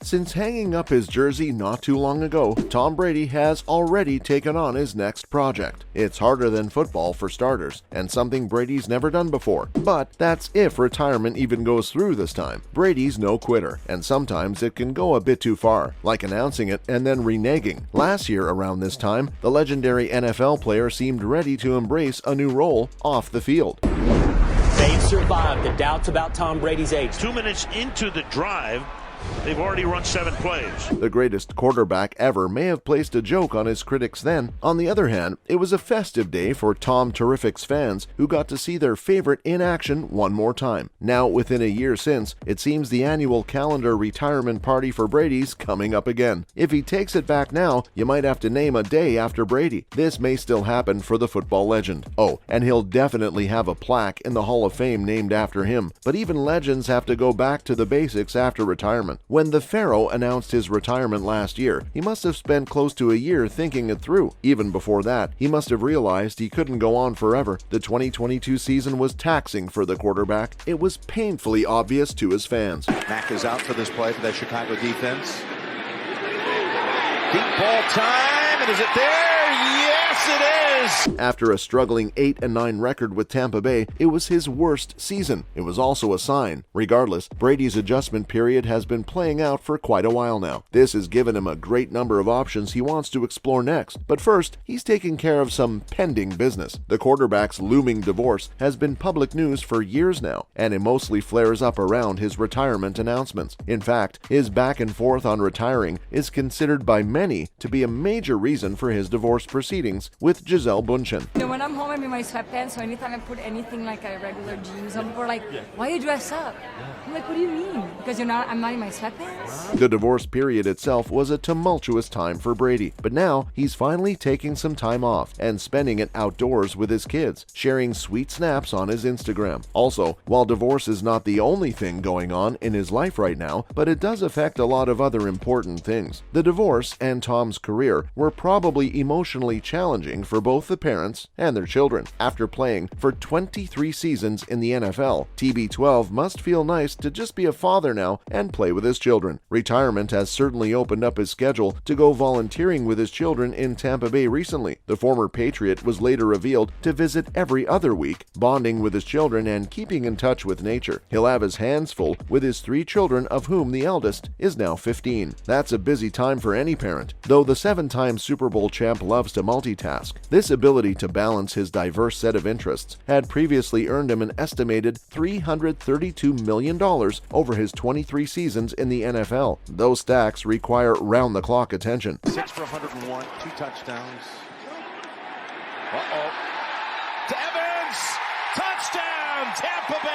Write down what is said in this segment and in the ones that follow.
Since hanging up his jersey not too long ago, Tom Brady has already taken on his next project. It's harder than football for starters, and something Brady's never done before. But that's if retirement even goes through this time. Brady's no quitter, and sometimes it can go a bit too far, like announcing it and then reneging. Last year around this time, the legendary NFL player seemed ready to embrace a new role off the field. They've survived the doubts about Tom Brady's age. 2 minutes into the drive, they've already run 7 plays. The greatest quarterback ever may have placed a joke on his critics then. On the other hand, it was a festive day for Tom Terrific's fans who got to see their favorite in action one more time. Now, within a year since, it seems the annual calendar retirement party for Brady's coming up again. If he takes it back now, you might have to name a day after Brady. This may still happen for the football legend. Oh, and he'll definitely have a plaque in the Hall of Fame named after him. But even legends have to go back to the basics after retirement. When the Pharaoh announced his retirement last year, he must have spent close to a year thinking it through. Even before that, he must have realized he couldn't go on forever. The 2022 season was taxing for the quarterback. It was painfully obvious to his fans. Mack is out for this play for that Chicago defense. Deep ball time, and is it there? Yes, it is! After a struggling 8-9 record with Tampa Bay, it was his worst season. It was also a sign. Regardless, Brady's adjustment period has been playing out for quite a while now. This has given him a great number of options he wants to explore next. But first, he's taking care of some pending business. The quarterback's looming divorce has been public news for years now, and it mostly flares up around his retirement announcements. In fact, his back and forth on retiring is considered by many to be a major reason for his divorce proceedings with Gisele Bündchen. When I'm home, I'm in my sweatpants, so anytime I put anything like a regular jeans, some people are like, why you dress up? I'm like, what do you mean? Because I'm not in my sweatpants? The divorce period itself was a tumultuous time for Brady, but now he's finally taking some time off and spending it outdoors with his kids, sharing sweet snaps on his Instagram. Also, while divorce is not the only thing going on in his life right now, but it does affect a lot of other important things. The divorce and Tom's career were probably emotionally challenging for both the parents and their children. After playing for 23 seasons in the NFL, TB12 must feel nice to just be a father now and play with his children. Retirement has certainly opened up his schedule to go volunteering with his children in Tampa Bay recently. The former Patriot was later revealed to visit every other week, bonding with his children and keeping in touch with nature. He'll have his hands full with his 3 children, of whom the eldest is now 15. That's a busy time for any parent, though the 7-time Super Bowl champ loves to multitask. This ability to balance his diverse set of interests had previously earned him an estimated $332 million over his 23 seasons in the NFL. Those stacks require round-the-clock attention. 6 for 101, 2 touchdowns. Uh-oh. To Evans! Touchdown, Tampa Bay!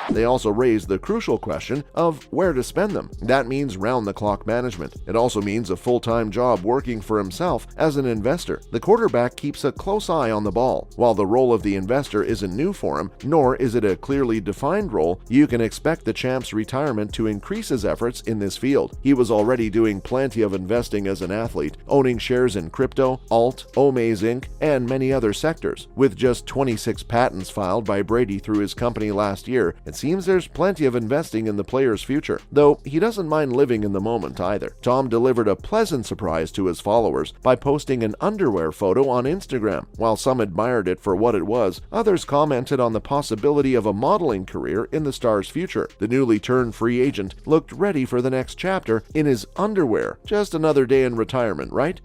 They also raise the crucial question of where to spend them. That means round-the-clock management. It also means a full-time job working for himself as an investor. The quarterback keeps a close eye on the ball. While the role of the investor isn't new for him, nor is it a clearly defined role, you can expect the champ's retirement to increase his efforts in this field. He was already doing plenty of investing as an athlete, owning shares in crypto, alt, Omaze Inc., and many other sectors. With just 26 patents filed by Brady through his company last year, it seems there's plenty of investing in the player's future, though he doesn't mind living in the moment either. Tom delivered a pleasant surprise to his followers by posting an underwear photo on Instagram. While some admired it for what it was, others commented on the possibility of a modeling career in the star's future. The newly turned free agent looked ready for the next chapter in his underwear. Just another day in retirement, right?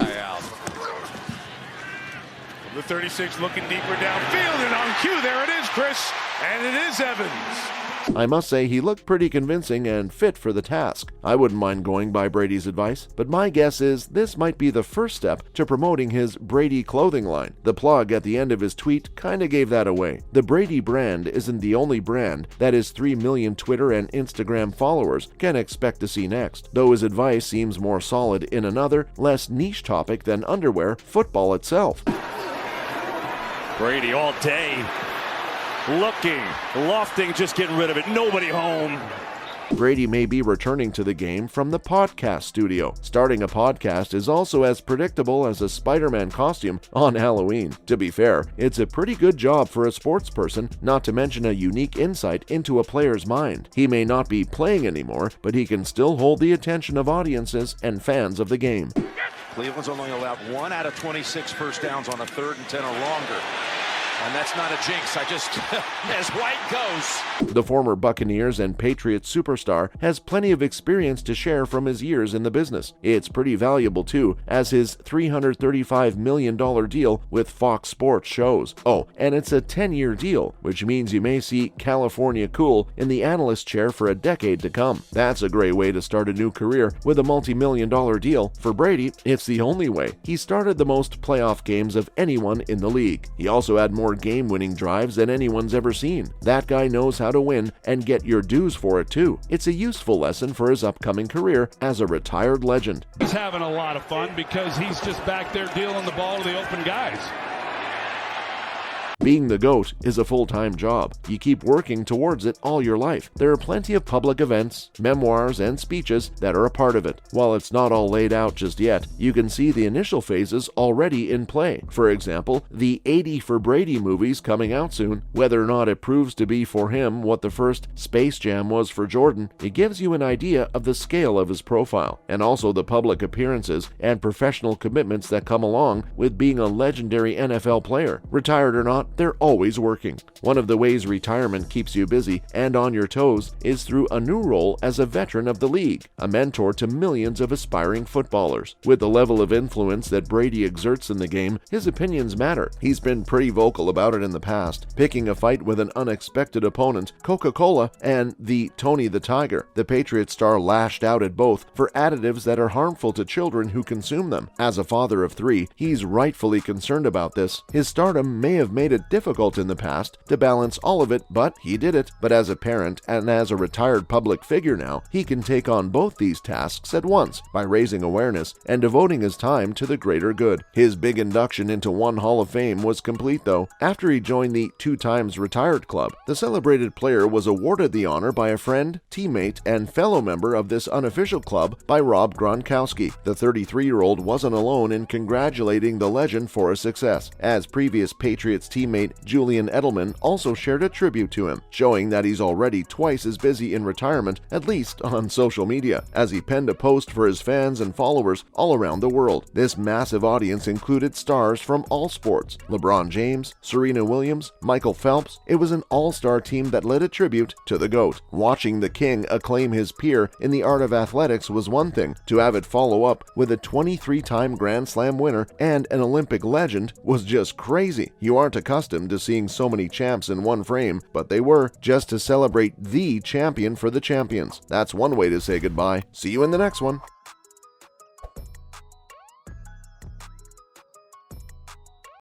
The 36 looking deeper downfield, and on cue, there it is, Chris, and it is Evans. I must say he looked pretty convincing and fit for the task. I wouldn't mind going by Brady's advice, but my guess is this might be the first step to promoting his Brady clothing line. The plug at the end of his tweet kinda gave that away. The Brady brand isn't the only brand that his 3 million Twitter and Instagram followers can expect to see next, though his advice seems more solid in another, less niche topic than underwear, football itself. Brady all day, looking, lofting, just getting rid of it. Nobody home. Brady may be returning to the game from the podcast studio. Starting a podcast is also as predictable as a Spider-Man costume on Halloween. To be fair, it's a pretty good job for a sports person, not to mention a unique insight into a player's mind. He may not be playing anymore, but he can still hold the attention of audiences and fans of the game. Cleveland's only allowed 1 out of 26 first downs on a 3rd and 10 or longer. And that's not a jinx. As White goes. The former Buccaneers and Patriots superstar has plenty of experience to share from his years in the business. It's pretty valuable too, as his $335 million deal with Fox Sports shows. Oh, and it's a 10-year deal, which means you may see California Cool in the analyst chair for a decade to come. That's a great way to start a new career with a multi-million-dollar deal. For Brady, it's the only way. He started the most playoff games of anyone in the league. He also had more game-winning drives than anyone's ever seen. That guy knows how to win and get your dues for it too. It's a useful lesson for his upcoming career as a retired legend. He's having a lot of fun because he's just back there dealing the ball to the open guys. Being the GOAT is a full-time job. You keep working towards it all your life. There are plenty of public events, memoirs, and speeches that are a part of it. While it's not all laid out just yet, you can see the initial phases already in play. For example, the 80 for Brady movies coming out soon. Whether or not it proves to be for him what the first Space Jam was for Jordan, it gives you an idea of the scale of his profile, and also the public appearances and professional commitments that come along with being a legendary NFL player. Retired or not, they're always working. One of the ways retirement keeps you busy and on your toes is through a new role as a veteran of the league, a mentor to millions of aspiring footballers. With the level of influence that Brady exerts in the game, his opinions matter. He's been pretty vocal about it in the past, picking a fight with an unexpected opponent, Coca-Cola, and the Tony the Tiger. The Patriots star lashed out at both for additives that are harmful to children who consume them. As a father of 3, he's rightfully concerned about this. His stardom may have made it difficult in the past to balance all of it, but he did it. But as a parent and as a retired public figure now, he can take on both these tasks at once by raising awareness and devoting his time to the greater good. His big induction into one Hall of Fame was complete though. After he joined the 2 times retired club, the celebrated player was awarded the honor by a friend, teammate, and fellow member of this unofficial club by Rob Gronkowski. The 33-year-old wasn't alone in congratulating the legend for his success, as previous Patriots teammate Julian Edelman also shared a tribute to him, showing that he's already twice as busy in retirement, at least on social media, as he penned a post for his fans and followers all around the world. This massive audience included stars from all sports: LeBron James, Serena Williams, Michael Phelps. It was an all-star team that led a tribute to the GOAT. Watching the king acclaim his peer in the art of athletics was one thing. To have it follow up with a 23-time Grand Slam winner and an Olympic legend was just crazy. You aren't accustomed to seeing so many champs in one frame, but they were, just to celebrate the champion for the champions. That's one way to say goodbye. See you in the next one.